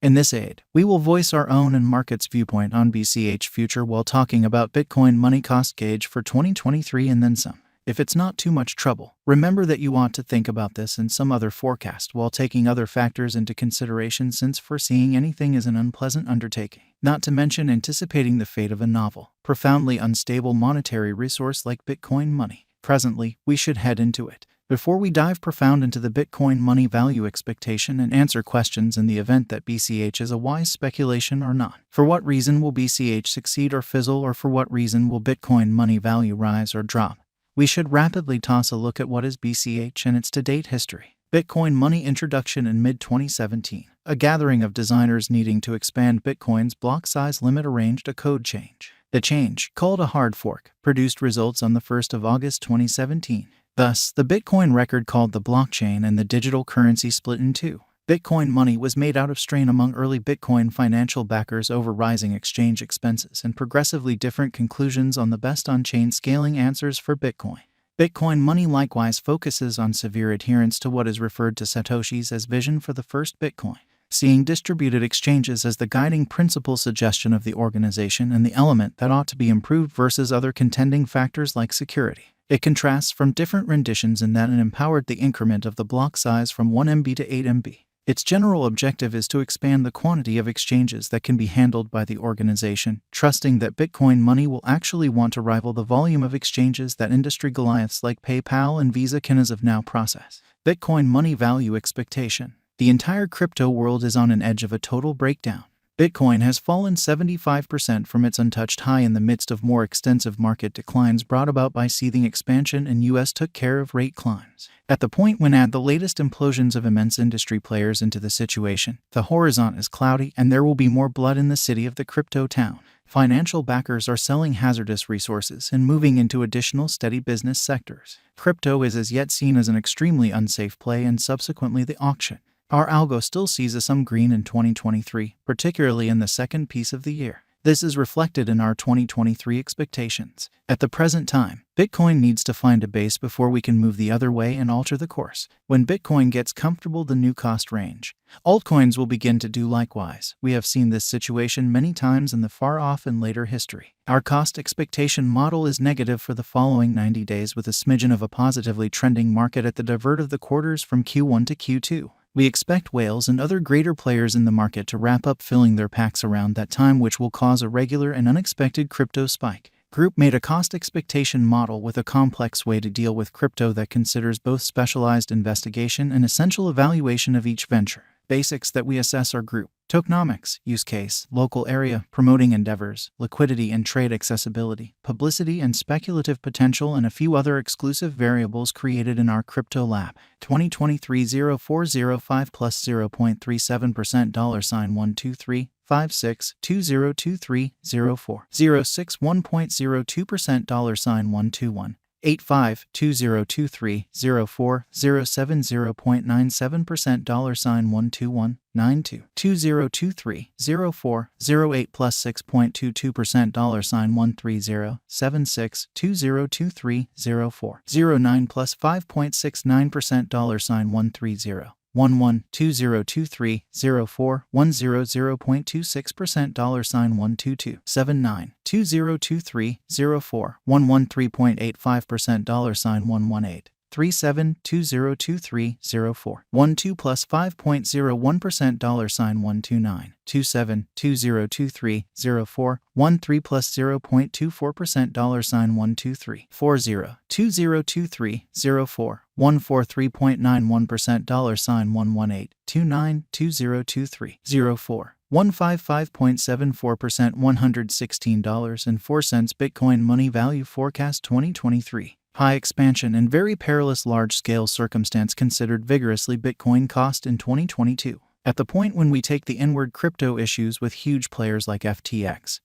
In this aid, we will voice our own and market's viewpoint on BCH future while talking about Bitcoin money cost gauge for 2023 and then some. If it's not too much trouble, remember that you ought to think about this and some other forecast while taking other factors into consideration, since foreseeing anything is an unpleasant undertaking, not to mention anticipating the fate of a novel, profoundly unstable monetary resource like Bitcoin money. Presently, we should head into it. Before we dive profound into the Bitcoin money value expectation and answer questions in the event that BCH is a wise speculation or not. For what reason will BCH succeed or fizzle, or for what reason will Bitcoin money value rise or drop? We should rapidly toss a look at what is BCH and its to-date history. Bitcoin money introduction in mid-2017. A gathering of designers needing to expand Bitcoin's block size limit arranged a code change. The change, called a hard fork, produced results on the 1st of August 2017. Thus, the Bitcoin record called the blockchain and the digital currency split in two. Bitcoin money was made out of strain among early Bitcoin financial backers over rising exchange expenses and progressively different conclusions on the best on-chain scaling answers for Bitcoin. Bitcoin money likewise focuses on severe adherence to what is referred to Satoshi's as vision for the first Bitcoin, seeing distributed exchanges as the guiding principal suggestion of the organization and the element that ought to be improved versus other contending factors like security. It contrasts from different renditions in that it empowered the increment of the block size from 1 MB to 8 MB. Its general objective is to expand the quantity of exchanges that can be handled by the organization, trusting that Bitcoin money will actually want to rival the volume of exchanges that industry Goliaths like PayPal and Visa can as of now process. Bitcoin money value expectation. The entire crypto world is on an edge of a total breakdown. Bitcoin has fallen 75% from its untouched high in the midst of more extensive market declines brought about by seething expansion, and US took care of rate climbs. At the point when add the latest implosions of immense industry players into the situation, the horizon is cloudy and there will be more blood in the city of the crypto town. Financial backers are selling hazardous resources and moving into additional steady business sectors. Crypto is as yet seen as an extremely unsafe play, and subsequently the auction. Our algo still sees some green in 2023, particularly in the second piece of the year. This is reflected in our 2023 expectations. At the present time, Bitcoin needs to find a base before we can move the other way and alter the course. When Bitcoin gets comfortable the new cost range, altcoins will begin to do likewise. We have seen this situation many times in the far-off and later history. Our cost expectation model is negative for the following 90 days with a smidgen of a positively trending market at the divert of the quarters from Q1 to Q2. We expect whales and other greater players in the market to wrap up filling their packs around that time, which will cause a regular and unexpected crypto spike. Group made a cost expectation model with a complex way to deal with crypto that considers both specialized investigation and essential evaluation of each venture. Basics that we assess are group, tokenomics, use case, local area, promoting endeavors, liquidity and trade accessibility, publicity and speculative potential, and a few other exclusive variables created in our crypto lab. 2023-0405 plus 0.37% $123 56 2023 04 06 1.02% $121 85 2023 04 07 0.97% $121 92 2023 04 08 plus 6.22% $130 76 2023 04 09 plus 5.69% $130 11 2023 04 10 0.26% $122 79 2023 04 113.85% $118 37 2023 04 12 plus 5.01% $129 27 2023 04 13 plus 0.24% $123 40 2023 04 143.91% $118 29 2023 04 155.74% $116.04 Bitcoin money value forecast 2023. High expansion and very perilous large-scale circumstance considered vigorously Bitcoin cost in 2022. At the point when we take the inward crypto issues with huge players like FTX,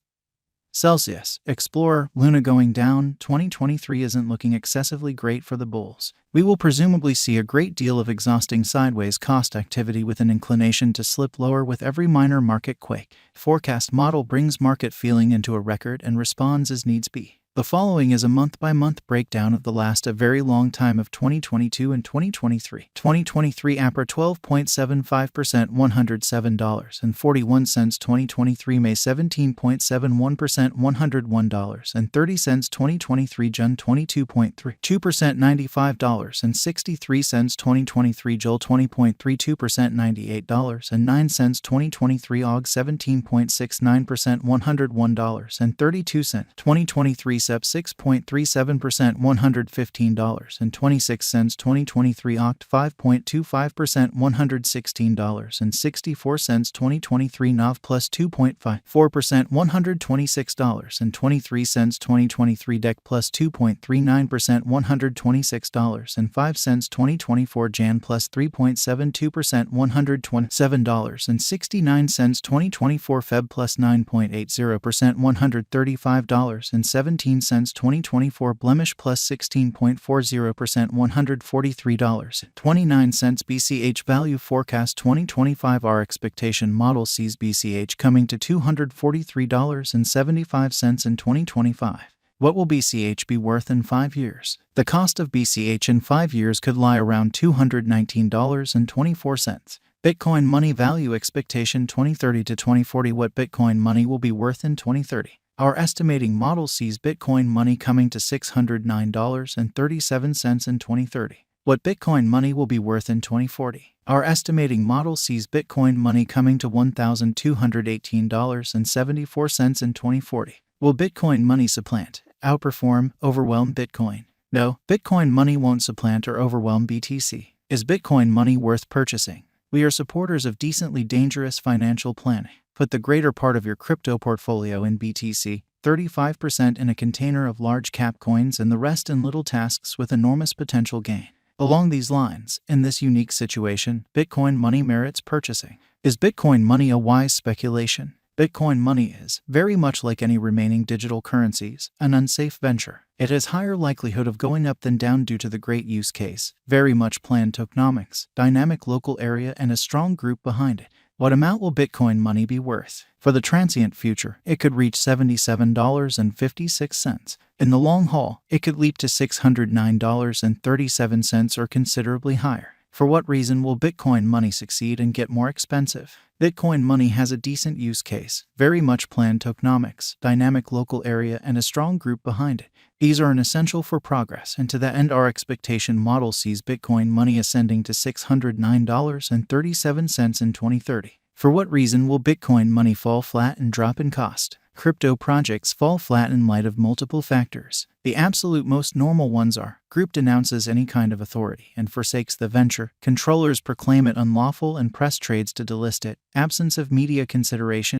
Celsius, Explorer, Luna going down, 2023 isn't looking excessively great for the bulls. We will presumably see a great deal of exhausting sideways cost activity with an inclination to slip lower with every minor market quake. Forecast model brings market feeling into a record and responds as needs be. The following is a month-by-month breakdown of the last a very long time of 2022 and 2023. 2023 APR 12.75%, $107.41. 2023 May 17.71%, $101.30. 2023 June 22.32%, $95.63. 2023 July 20.32%, $98.09. 2023 Aug 17.69%, $101.32. 2023 SEP 6.37%, $115.26. 2023 OCT 5.25%, $116.64. 2023 NAV plus 2.54%, $126.23. 2023 DEC plus 2.39%, $126.05. 2024 JAN plus 3.72%, $127.69. 2024 FEB plus 9.80%, $135.17. 2024 Blemish plus 16.40%, $143.29. BCH Value Forecast 2025 Our expectation model sees BCH coming to $243.75 in 2025. What will BCH be worth in 5 years? The cost of BCH in 5 years could lie around $219.24. Bitcoin Money Value Expectation 2030 to 2040 What Bitcoin Money will be worth in 2030. Our estimating model sees Bitcoin Money coming to $609.37 in 2030. What Bitcoin Money will be worth in 2040. Our estimating model sees Bitcoin Money coming to $1,218.74 in 2040. Will Bitcoin Money supplant, outperform, overwhelm Bitcoin? No, Bitcoin Money won't supplant or overwhelm BTC. Is Bitcoin Money worth purchasing? We are supporters of decently dangerous financial planning. Put the greater part of your crypto portfolio in BTC, 35% in a container of large cap coins and the rest in little tasks with enormous potential gain. Along these lines, in this unique situation, Bitcoin Money merits purchasing. Is Bitcoin Money a wise speculation? Bitcoin Money is, very much like any remaining digital currencies, an unsafe venture. It has higher likelihood of going up than down due to the great use case, very much planned tokenomics, dynamic local area and a strong group behind it. What amount will Bitcoin Money be worth? For the transient future, it could reach $77.56. In the long haul, it could leap to $609.37 or considerably higher. For what reason will Bitcoin Money succeed and get more expensive? Bitcoin Money has a decent use case, very much planned tokenomics, dynamic local area and a strong group behind it. These are an essential for progress, and to that end our expectation model sees Bitcoin Money ascending to $609.37 in 2030. For what reason will Bitcoin Money fall flat and drop in cost? Crypto projects fall flat in light of multiple factors. The absolute most normal ones are: group denounces any kind of authority and forsakes the venture, controllers proclaim it unlawful and press trades to delist it, absence of media consideration,